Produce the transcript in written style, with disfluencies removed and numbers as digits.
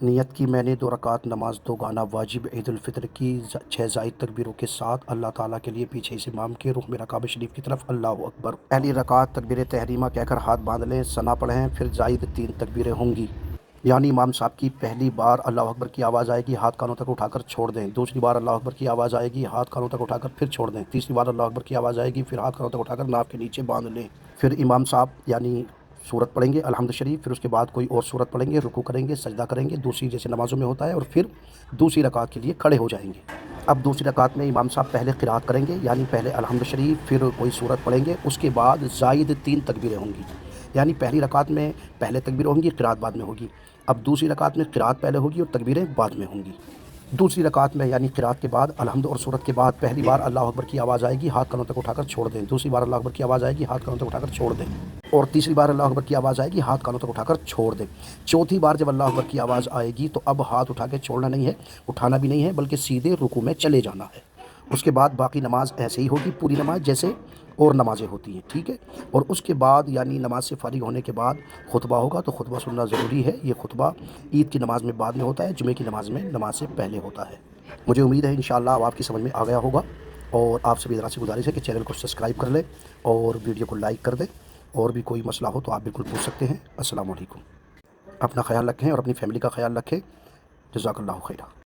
نیت کی میں نے 2 رکعت نماز دوگانا واجب عید الفطر کی 6 زائد تکبیروں کے ساتھ اللہ تعالیٰ کے لیے پیچھے سے امام کے رخ میرا کعبہ شریف کی طرف اللہ اکبر۔ پہلی رکعت تکبیر تحریمہ کہہ کر ہاتھ باندھ لیں، ثنا پڑھیں، پھر زائد 3 تکبیریں ہوں گی، یعنی امام صاحب کی پہلی بار اللہ اکبر کی آواز آئے گی، ہاتھ کانوں تک اٹھا کر چھوڑ دیں، دوسری بار اللہ اکبر کی آواز آئے گی، ہاتھ کانوں تک اٹھا کر پھر چھوڑ دیں، تیسری بار اللہ اکبر کی آواز آئے گی، پھر ہاتھ کانوں تک اٹھا کر ناف کے نیچے باندھ لیں۔ پھر امام صاحب یعنی سورت پڑھیں گے الحمد شریف، پھر اس کے بعد کوئی اور سورت پڑھیں گے، رکوع کریں گے، سجدہ کریں گے، دوسری جیسے نمازوں میں ہوتا ہے، اور پھر دوسری رکعت کے لیے کھڑے ہو جائیں گے۔ اب دوسری رکعت میں امام صاحب پہلے قرات کریں گے، یعنی پہلے الحمد شریف، پھر کوئی سورت پڑھیں گے، اس کے بعد زائد 3 تکبیریں ہوں گی، یعنی پہلی رکعت میں پہلے تکبیر ہوں گی، قرات بعد میں ہوگی۔ اب دوسری رکعت میں قرات پہلے ہوگی اور تکبیریں بعد میں ہوں گی۔ دوسری رکعت میں یعنی قرات کے بعد الحمد اور سورت کے بعد پہلی بار اللہ اکبر کی آواز آئے گی، ہاتھ کانوں تک اٹھا کر چھوڑ دیں، دوسری بار اللہ اکبر کی آواز آئے گی، ہاتھ کانوں تک اٹھا کر چھوڑ دیں، اور تیسری بار اللہ اکبر کی آواز آئے گی، ہاتھ کانوں تک اٹھا کر چھوڑ دیں۔ چوتھی بار جب اللہ اکبر کی آواز آئے گی تو اب ہاتھ اٹھا کے چھوڑنا نہیں ہے، اٹھانا بھی نہیں ہے، بلکہ سیدھے رکوع میں چلے جانا ہے۔ اس کے بعد باقی نماز ایسے ہی ہوگی، پوری نماز جیسے اور نمازیں ہوتی ہیں، ٹھیک ہے۔ اور اس کے بعد یعنی نماز سے فارغ ہونے کے بعد خطبہ ہوگا، تو خطبہ سننا ضروری ہے۔ یہ خطبہ عید کی نماز میں بعد میں ہوتا ہے، جمعے کی نماز میں نماز سے پہلے ہوتا ہے۔ مجھے امید ہے انشاءاللہ اب آپ کی سمجھ میں آ گیا ہوگا، اور آپ سبھی ذرا سے گزارش ہے کہ چینل کو سبسکرائب کر لیں اور ویڈیو کو لائک کر دیں، اور بھی کوئی مسئلہ ہو تو آپ بالکل پوچھ سکتے ہیں۔ السلام علیکم۔ اپنا خیال رکھیں اور اپنی فیملی کا خیال رکھیں۔ جزاک اللہ خیرہ۔